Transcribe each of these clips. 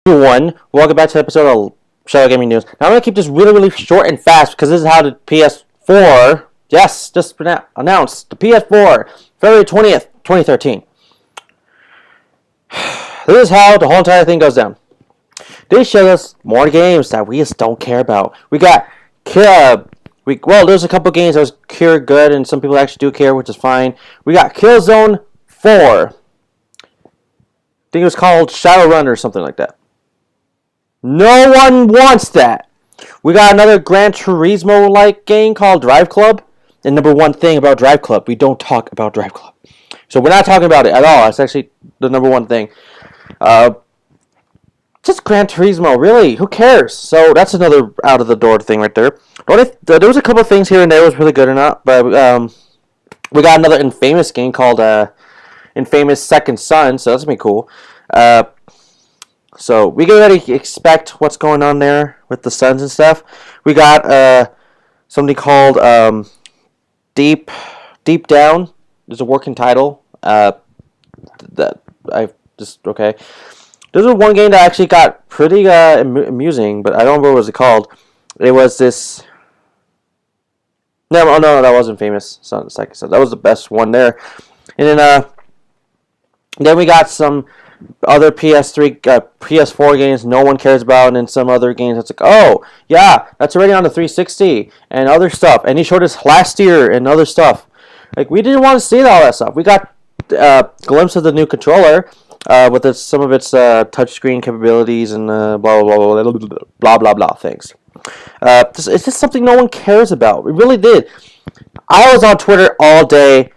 everyone. Welcome back to the episode of Shadow Gaming News. Now I'm going to keep this really short and fast because this is how the PS4, yes, just announced, the PS4, February 20th, 2013. This is how the whole entire thing goes down. They showed us more games that we just don't care about. We got, there's a couple games that was good and some people actually do care, which is fine. We got Killzone 4. I think it was called Shadowrun or something like that. No one wants that. We got another Gran Turismo-like game called Drive Club. And number one thing about Drive Club, we don't talk about Drive Club. So we're not talking about it at all. That's actually the number one thing. Just Gran Turismo, really. Who cares? So that's another out-of-the-door thing right there. There was a couple things here and there that was really good or not. But we got another Infamous game called Infamous Second Son, so that's gonna be cool. So we can already expect what's going on there with the sons and stuff. We got something called Deep Down. There's a working title. Okay. There's one game that actually got pretty amusing, but I don't remember what it was called. It was this. No, that wasn't Famous Second Son. That was the best one there, and then we got some other PS4 games no one cares about, and then some other games that's like, oh, yeah, that's already on the 360, and other stuff. And he showed us last year and other stuff. Like, we didn't want to see all that stuff. We got a glimpse of the new controller with some of its touchscreen capabilities and blah things. It's just something no one cares about. We really did. I was on Twitter all day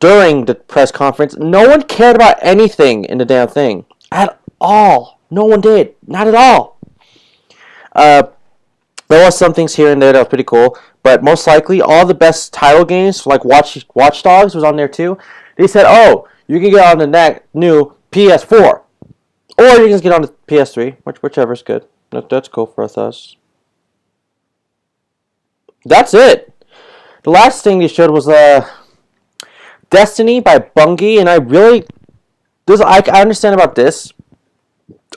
during the press conference. No one cared about anything in the damn thing. At all. No one did. Not at all. There was some things here and there that was pretty cool. But most likely, all the best title games, like Watch Dogs was on there too. They said, oh, you can get on the new PS4. Or you can just get on the PS3. Whichever's good. That's cool for us. That's it. The last thing they showed was Destiny by Bungie, and I understand about this.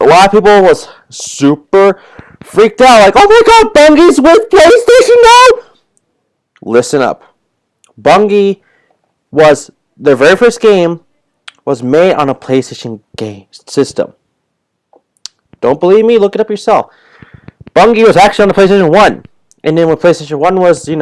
A lot of people was super freaked out, like, oh my god, Bungie's with PlayStation now? Listen up. Bungie was, their very first game was made on a PlayStation game system. Don't believe me? Look it up yourself. Bungie was actually on the PlayStation 1. And then when PlayStation 1 was, they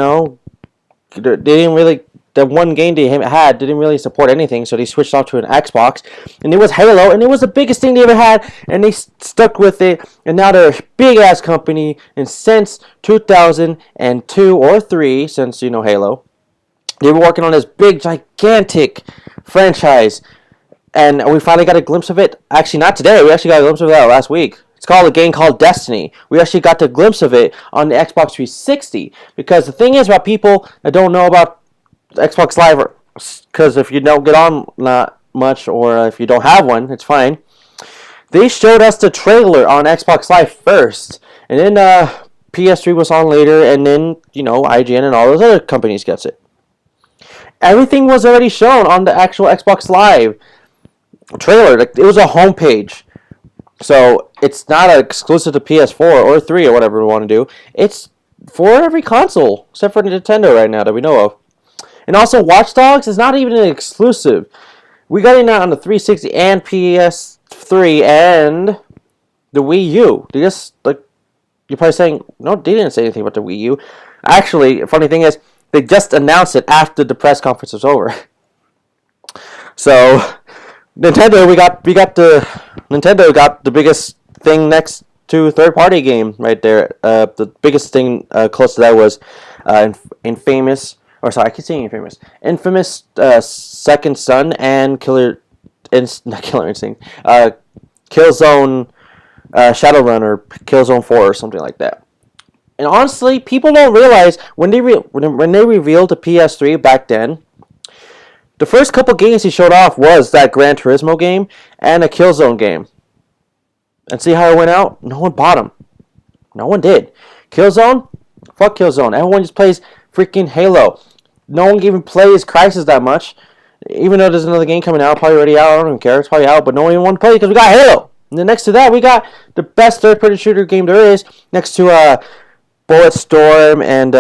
didn't really, the one game they had didn't really support anything, so they switched off to an Xbox, and it was Halo, and it was the biggest thing they ever had, and they stuck with it, and now they're a big-ass company, and since 2002 or 3, since, Halo, they were working on this big, gigantic franchise, and we finally got a glimpse of it. Actually, not today, we actually got a glimpse of that last week. It's called a game called Destiny. We actually got the glimpse of it on the Xbox 360, because the thing is about people that don't know about Xbox Live, because if you don't get on not much, or if you don't have one, it's fine. They showed us the trailer on Xbox Live first, and then PS3 was on later, and then, IGN and all those other companies gets it. Everything was already shown on the actual Xbox Live trailer. Like, it was a homepage. So it's not exclusive to PS4 or 3 or whatever we want to do. It's for every console, except for Nintendo right now that we know of. And also, Watch Dogs is not even an exclusive. We got it now on the 360 and PS3 and the Wii U. They just, you're probably saying, no, they didn't say anything about the Wii U. Actually, the funny thing is, they just announced it after the press conference was over. So, Nintendo got the biggest thing next to third-party game right there. The biggest thing close to that was Infamous. Or sorry, I keep saying Infamous. Infamous Second Son and Killzone Shadowrun or Killzone 4 or something like that. And honestly, people don't realize when they revealed the PS3 back then, the first couple games he showed off was that Gran Turismo game and a Killzone game. And see how it went out? No one bought them. No one did. Killzone? Fuck Killzone. Everyone just plays freaking Halo. No one even plays Crysis that much. Even though there's another game coming out, probably already out. I don't even care. It's probably out, but no one even want to play it because we got Halo. And then next to that, we got the best third-person shooter game there is, next to Bulletstorm and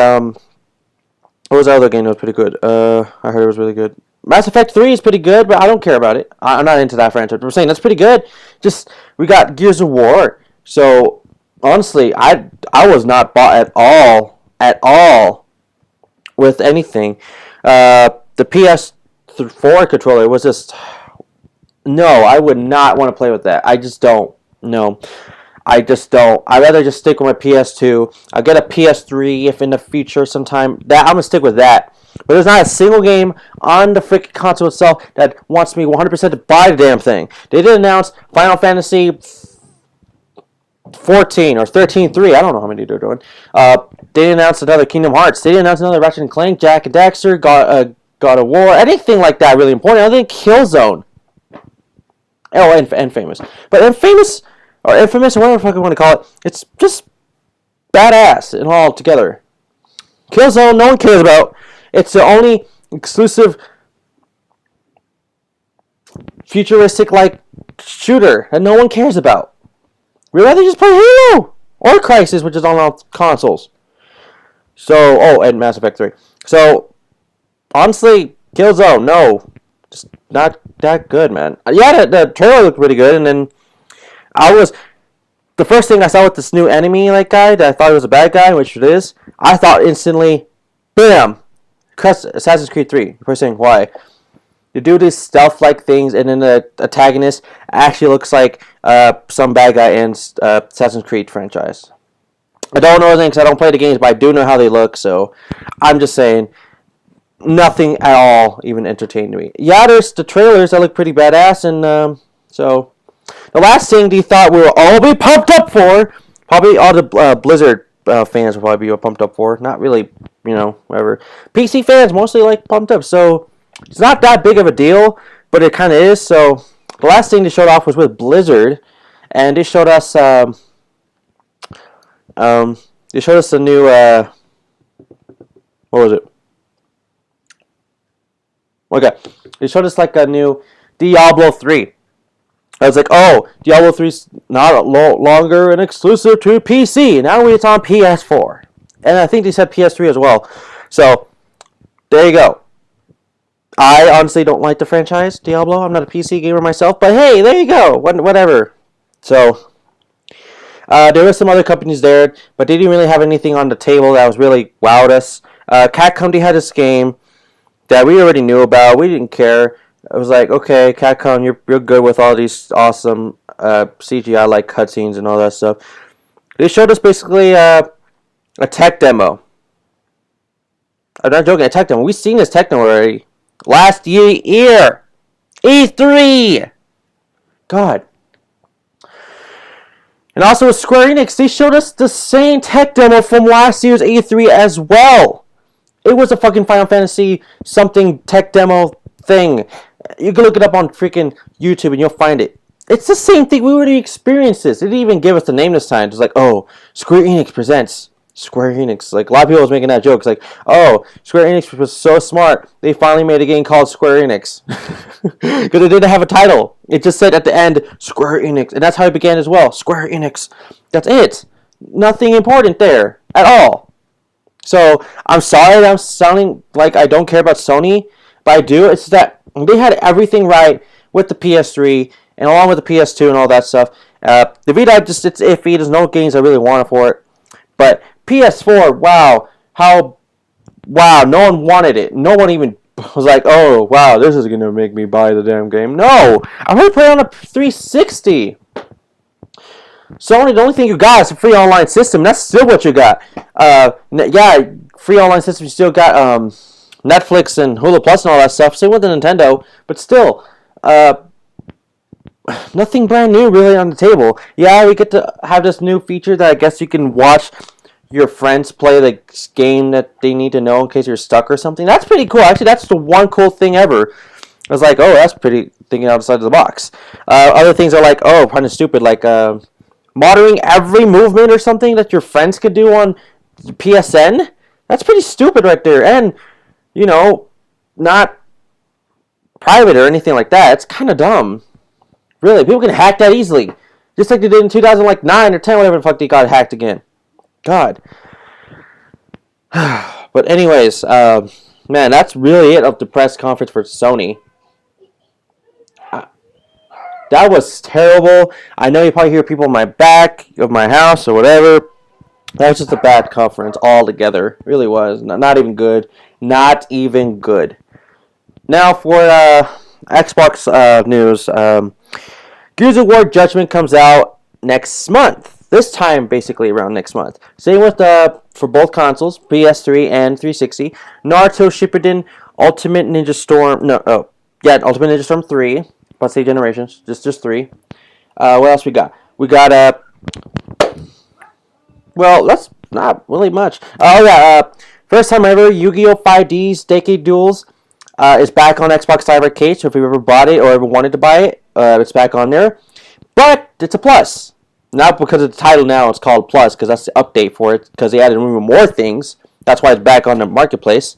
what was the other game that was pretty good? I heard it was really good. Mass Effect 3 is pretty good, but I don't care about it. I'm not into that franchise. But I'm saying that's pretty good. Just we got Gears of War. So honestly, I was not bought at all with anything. The PS4 controller was just no. I would not want to play with that. I just don't. No. I just don't. I'd rather just stick with my PS2. I'll get a PS3 if in the future sometime. I'm going to stick with that. But there's not a single game on the freaking console itself that wants me 100% to buy the damn thing. They did announce Final Fantasy 14 or 13.3. I don't know how many they're doing. They announced another Kingdom Hearts. They announced another Ratchet & Clank, Jak and Daxter, God of War. Anything like that really important. I think Killzone. Oh, and Famous. But Infamous, or Infamous, or whatever the fuck I want to call it, it's just badass and all together. Killzone, no one cares about. It's the only exclusive futuristic-like shooter that no one cares about. We'd rather just play Halo or Crysis, which is on all consoles. So, and Mass Effect 3. So, honestly, Killzone, no. Just not that good, man. Yeah, the trailer looked pretty good, and then the first thing I saw with this new enemy guy that I thought was a bad guy, which it is, I thought instantly, bam, Assassin's Creed 3. You're probably saying, why? You do these stealth-like things, and then the antagonist actually looks like some bad guy in Assassin's Creed franchise. I don't know anything because I don't play the games, but I do know how they look, so I'm just saying, nothing at all even entertained me. Yeah, there's the trailers that look pretty badass, and so the last thing they thought we will all be pumped up for, probably all the Blizzard fans will probably be pumped up for. Not really, whatever. PC fans mostly pumped up, so it's not that big of a deal, but it kind of is. So the last thing they showed off was with Blizzard, and they showed us the new what was it? Okay, they showed us a new Diablo 3. I was like, oh, Diablo 3's not longer an exclusive to PC. Now it's on PS4. And I think they said PS3 as well. So, there you go. I honestly don't like the franchise, Diablo. I'm not a PC gamer myself. But hey, there you go. Whatever. So, there were some other companies there. But they didn't really have anything on the table that was really wowed us. Capcom, they had this game that we already knew about. We didn't care. I was like, okay, Capcom, you're good with all these awesome CGI cutscenes and all that stuff. They showed us basically a tech demo. I'm not joking, a tech demo. We've seen this tech demo already. Last year. E3! God. And also with Square Enix, they showed us the same tech demo from last year's E3 as well. It was a fucking Final Fantasy something tech demo thing. You can look it up on freaking YouTube and you'll find it. It's the same thing. We already experienced this. They didn't even give us the name this time. It's like, oh, Square Enix presents Square Enix. A lot of people was making that joke. It's like, oh, Square Enix was so smart. They finally made a game called Square Enix. Because it didn't have a title. It just said at the end, Square Enix. And that's how it began as well. Square Enix. That's it. Nothing important there at all. So, I'm sorry that I'm sounding like I don't care about Sony. But I do. It's that they had everything right with the PS3 and along with the PS2 and all that stuff. The Vita, it's iffy. There's no games I really wanted for it. But PS4, wow, no one wanted it. No one even was like, oh, wow, this is going to make me buy the damn game. No, I'm going to play on a 360. Sony, the only thing you got is a free online system. That's still what you got. Yeah, free online system. You still got Netflix and Hulu Plus and all that stuff. Same with the Nintendo, but still, nothing brand new really on the table. Yeah, we get to have this new feature that I guess you can watch your friends play the game that they need to know in case you're stuck or something. That's pretty cool. Actually, that's the one cool thing ever. I was like, oh, that's pretty thinking outside of the box. Other things are like, oh, kind of stupid, like monitoring every movement or something that your friends could do on PSN. That's pretty stupid right there. And not private or anything like that. It's kind of dumb. Really, people can hack that easily. Just like they did in 2009 or 10, whatever the fuck they got hacked again. God. But anyways, man, that's really it of the press conference for Sony. That was terrible. I know you probably hear people in my back of my house or whatever. That was just a bad conference altogether. It really was. Not even good. Not even good. Now for Xbox news. Gears of War Judgment comes out next month. This time, basically around next month. Same with for both consoles, PS3 and 360. Naruto Shippuden Ultimate Ninja Storm. Ultimate Ninja Storm 3. Plus 8 generations. Just 3. What else we got? We got well, that's not really much. Oh yeah, first time ever, Yu-Gi-Oh! 5D's Decade Duels is back on Xbox Live Arcade. So if you've ever bought it or ever wanted to buy it, it's back on there. But it's a plus. Not because of the title now, it's called Plus, because that's the update for it, because they added even more things. That's why it's back on the marketplace.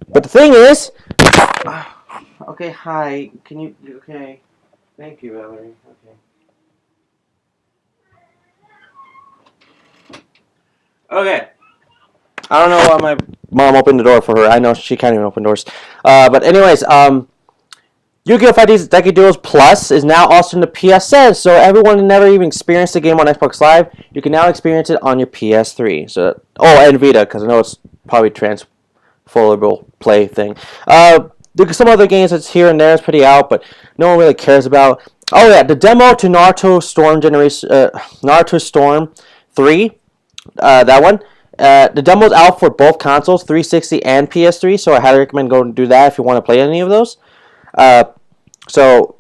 But the thing is... Okay, hi. Can you... Okay. Thank you, Valerie. Okay. I don't know why my mom opened the door for her. I know she can't even open doors. But anyways, Yu-Gi-Oh! 5D's Decade Duels Plus is now also in the PSN, so everyone who never even experienced the game on Xbox Live, you can now experience it on your PS3. So, and Vita, because I know it's probably transferable play thing. There's some other games that's here and there, it's pretty out, but no one really cares about. Oh yeah, the demo to Naruto Storm 3, that one. The demo's out for both consoles, 360 and PS3, so I highly recommend going to do that if you want to play any of those. So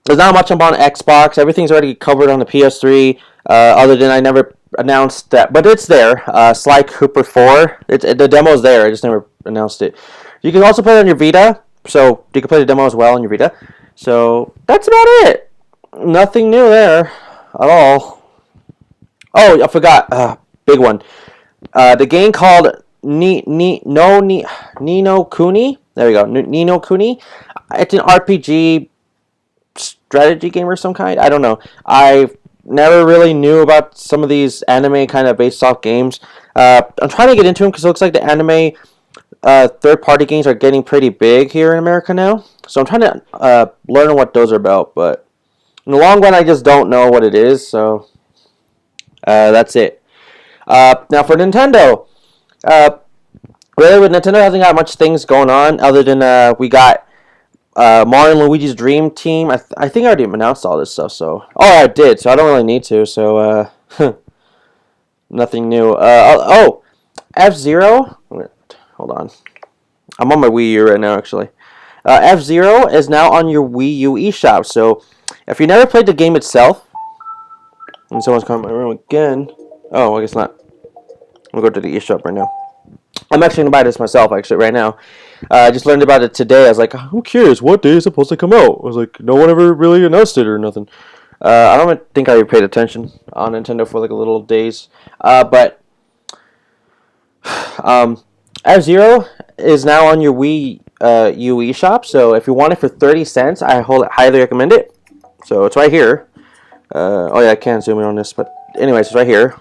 there's not much on Xbox. Everything's already covered on the PS3. Other than I never announced that, but it's there. Sly Cooper 4. The demo's there. I just never announced it. You can also play it on your Vita, so you can play the demo as well on your Vita. So that's about it. Nothing new there at all. Oh, I forgot. Big one. The game called Ni no Kuni. There we go. Ni no Kuni. It's an RPG strategy game or some kind. I don't know. I never really knew about some of these anime kind of based off games. I'm trying to get into them because it looks like the anime third-party games are getting pretty big here in America now. So I'm trying to learn what those are about. But in the long run, I just don't know what it is. So that's it. Now for Nintendo. Really, with Nintendo hasn't got much things going on other than we got Mario and Luigi's Dream Team. I think I already announced all this stuff. So I did. So I don't really need to. So nothing new. F-Zero. Hold on. I'm on my Wii U right now, actually. F-Zero is now on your Wii U eShop. So if you never played the game itself, and someone's coming in my room again. Oh, I guess not. I'm going to go to the eShop right now. I'm actually going to buy this myself, actually, right now. I just learned about it today. I was like, who cares? What day is it supposed to come out? I was like, no one ever really announced it or nothing. I don't think I paid attention on Nintendo for like a little days. But F-Zero is now on your Wii U eShop. So if you want it for 30 cents, I highly recommend it. So it's right here. Oh yeah, I can't zoom in on this, but anyways, it's right here.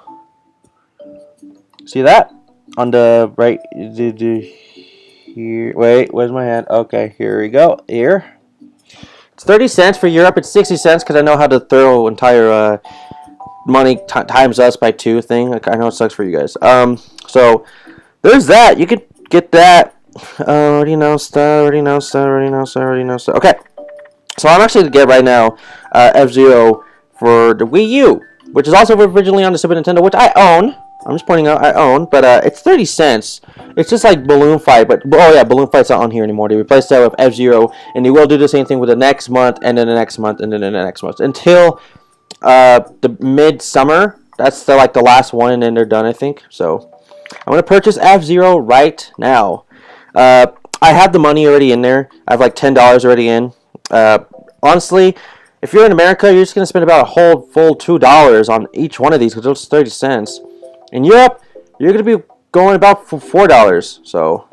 See that? On the right, here. Wait, where's my hand? Okay, here we go. Here. It's 30 cents for Europe. It's 60 cents because I know how to throw entire money times us by 2 thing. Like, I know it sucks for you guys. So there's that. You could get that. Already know stuff. Okay. So I'm actually to get right now F-Zero for the Wii U, which is also originally on the Super Nintendo, which I own. I'm just pointing out I own, but it's 30 cents. It's just like Balloon Fight, but oh yeah, Balloon Fight's not on here anymore. They replaced that with F-Zero, and they will do the same thing with the next month, and then the next month, and then the next month until the mid-summer. That's like the last one, and then they're done, I think. So I'm gonna purchase F-Zero right now. I have the money already in there. I have like $10 already in. Honestly, if you're in America, you're just gonna spend about a whole full $2 on each one of these because it's 30 cents. In Europe, you're going to be going about for $4. So,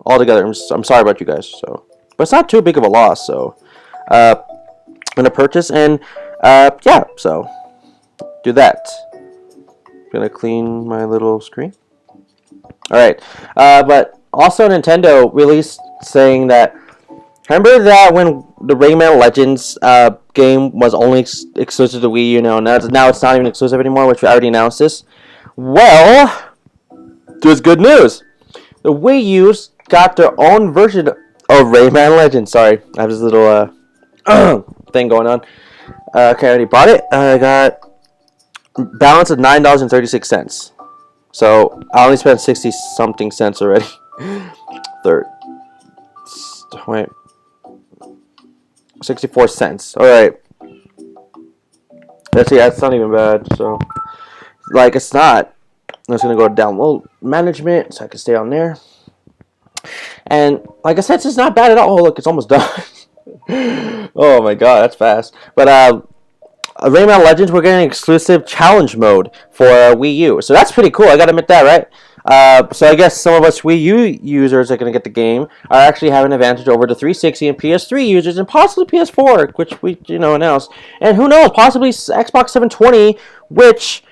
altogether, I'm sorry about you guys. So, but it's not too big of a loss. So, gonna purchase, and yeah, so do that. Gonna clean my little screen. All right, but also Nintendo released saying that. Remember that when the Rayman Legends game was only exclusive to Wii U? Now it's not even exclusive anymore, which we already announced this. Well, there's good news. The Wii U's got their own version of Rayman Legends. Sorry, I have this little thing going on. Okay, I already bought it. I got balance of $9.36. So I only spent 60 something cents already. Wait. 64 cents. Alright. Let's see, that's not even bad. So, like, it's not. I'm just going to go download management so I can stay on there. And, like I said, it's not bad at all. Oh, look, it's almost done. Oh my god, that's fast. But, Rayman Legends, we're getting exclusive challenge mode for Wii U. So that's pretty cool. I gotta admit that, right? So I guess some of us Wii U users are going to get the game are actually having an advantage over the 360 and PS3 users and possibly PS4, which we announced. And who knows, possibly Xbox 720, which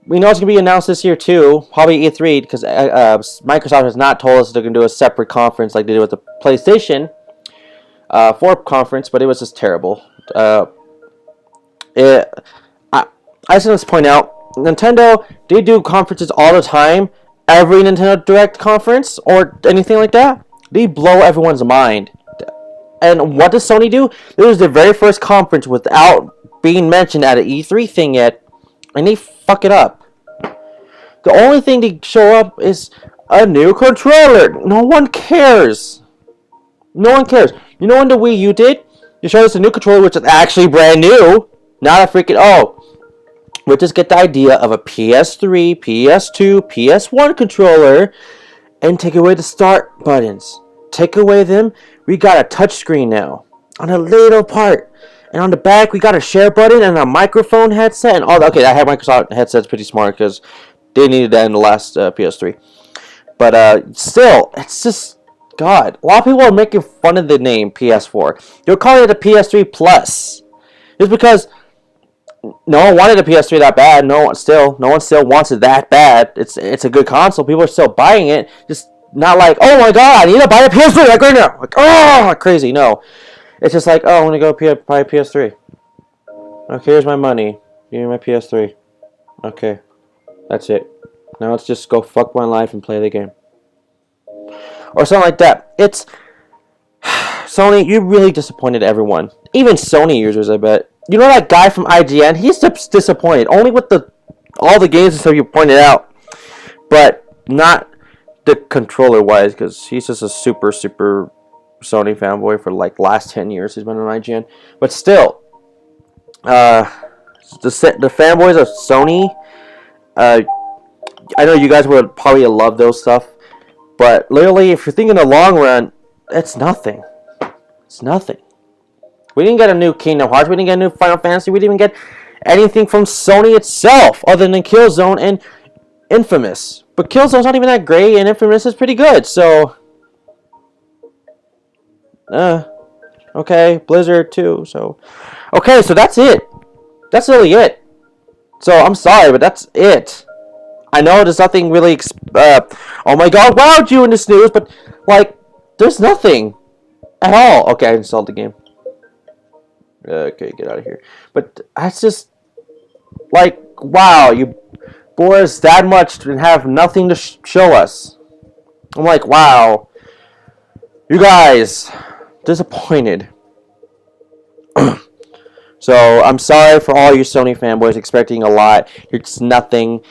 we know it's going to be announced this year too, probably E3, because Microsoft has not told us they're going to do a separate conference like they did with the PlayStation 4 conference, but it was just terrible. I just want to point out, Nintendo, they do conferences all the time. Every Nintendo Direct conference or anything like that, they blow everyone's mind. And what does Sony do? This was their very first conference without being mentioned at an E3 thing yet, and they fuck it up. The only thing they show up is a new controller. No one cares. No one cares. You know when the Wii U did? You showed us a new controller, which is actually brand new. Not a freaking, we just get the idea of a PS3, PS2, PS1 controller, and take away the start buttons. Take away them, we got a touchscreen now on a little part. And on the back, we got a share button and a microphone headset. And all that. Okay, that Microsoft headset's pretty smart because they needed that in the last PS3. But still, it's just, God. A lot of people are making fun of the name PS4. They're calling it a PS3 Plus. It's because no one wanted a PS3 that bad. No one still wants it that bad. It's a good console. People are still buying it. Just not like, oh my god, I need to buy a PS3 like right now. Like, oh, crazy. No. It's just like, oh, I'm going to go buy a PS3. Okay, here's my money. Give me my PS3. Okay. That's it. Now let's just go fuck my life and play the game. Or something like that. It's Sony, you really disappointed everyone. Even Sony users, I bet. You know that guy from IGN? He's disappointed. Only with all the games and stuff you pointed out. But not the controller-wise, because he's just a super Sony fanboy for like last 10 years. He's been on IGN. But still, the fanboys of Sony, I know you guys would probably love those stuff. But literally, if you're thinking the long run, it's nothing. It's nothing. We didn't get a new Kingdom Hearts. We didn't get a new Final Fantasy. We didn't even get anything from Sony itself other than Killzone and Infamous. But Killzone's not even that great, and Infamous is pretty good. So, okay, Blizzard too. So, okay, so that's it. That's really it. So I'm sorry, but that's it. I know there's nothing really. Oh my God! Wowed you in this news, but like, there's nothing at all. Okay, I installed the game. Okay, get out of here. But that's just like, wow, you bore us that much and have nothing to show us. I'm like, wow, you guys, disappointed. So I'm sorry for all you Sony fanboys expecting a lot. It's nothing.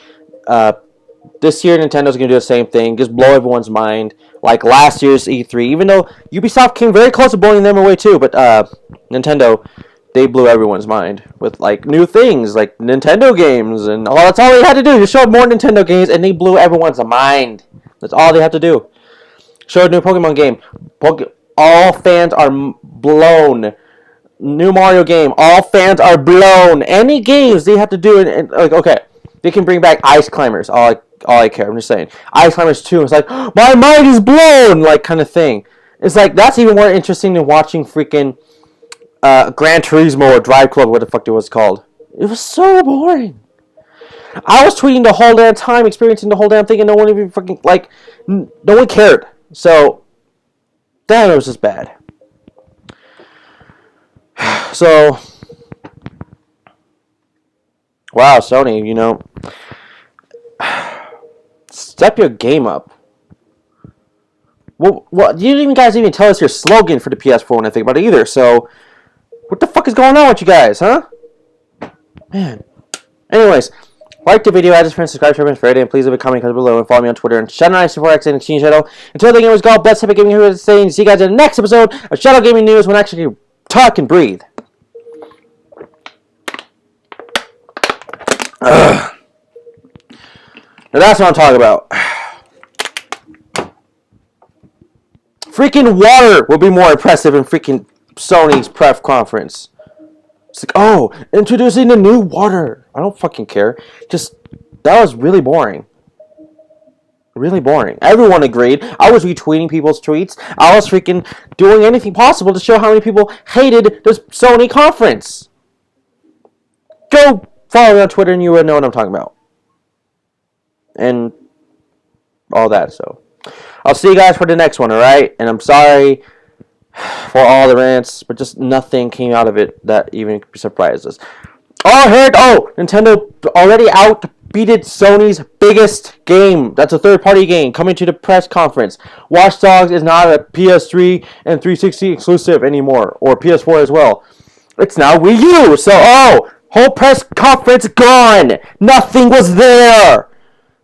This year Nintendo's gonna do the same thing, just blow everyone's mind like last year's E3. Even though Ubisoft came very close to blowing them away too, but Nintendo, they blew everyone's mind with like new things like Nintendo games, and that's all they had to do. Just show more Nintendo games, and they blew everyone's mind. That's all they have to do. Show a new Pokemon game. All fans are blown. New Mario game. All fans are blown. Any games they have to do, and like, okay, they can bring back Ice Climbers. All I care. I'm just saying. Ice Climbers 2. It's like, oh, my mind is blown, like kind of thing. It's like that's even more interesting than watching freaking Gran Turismo or Drive Club, what the fuck it was called. It was so boring. I was tweeting the whole damn time, experiencing the whole damn thing, and no one even fucking, like, no one cared. So, damn, it was just bad. So, wow, Sony, you know, step your game up. Well, you didn't even guys even tell us your slogan for the PS4 when I think about it either, so, what the fuck is going on with you guys, huh? Man. Anyways, like the video, add this friend, subscribe, share, and Friday, and please leave a comment below and follow me on Twitter and Shadow964X and Exchange Shadow. Until then, it was God bless Epic Gaming here to say, and see you guys in the next episode of Shadow Gaming News when I actually talk and breathe. Ugh. Now that's what I'm talking about. Freaking water will be more impressive in freaking Sony's press conference. It's like, oh, introducing the new water. I don't fucking care. Just, that was really boring. Really boring. Everyone agreed. I was retweeting people's tweets. I was freaking doing anything possible to show how many people hated this Sony conference. Go follow me on Twitter and you will know what I'm talking about. And all that, so. I'll see you guys for the next one, alright? And I'm sorry for all the rants, but just nothing came out of it that even surprised us. Nintendo already outbeated Sony's biggest game. That's a third-party game coming to the press conference. Watch Dogs is not a PS3 and 360 exclusive anymore, or PS4 as well. It's now Wii U. So, whole press conference gone. Nothing was there.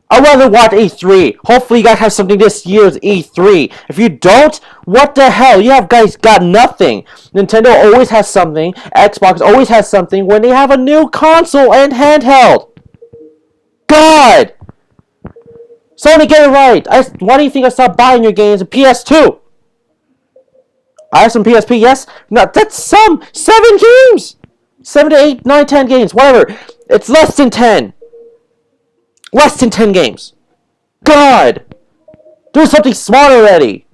I'd rather watch E3. Hopefully you guys have something this year's E3. If you don't, what the hell? You have guys got nothing. Nintendo always has something. Xbox always has something when they have a new console and handheld. God! Sony, get it right. Why do you think I stopped buying your games in PS2? I have some PSP, yes? No, that's some. 7 games! 7 to 8, 9, 10 games, whatever. It's less than 10. Less than 10 games. God! Do something smart already.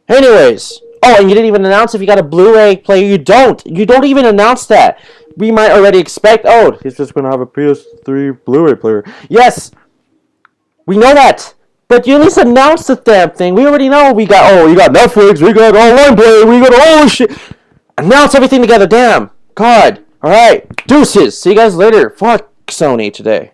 Anyways. Oh, and you didn't even announce if you got a Blu-ray player. You don't. You don't even announce that. We might already expect, oh, he's just going to have a PS3 Blu-ray player. Yes. We know that. But you at least announce the damn thing. We already know we got, oh, you got Netflix, we got online play, we got all shit. Announce everything together, damn. God. Alright. Deuces. See you guys later. Fuck Sony today.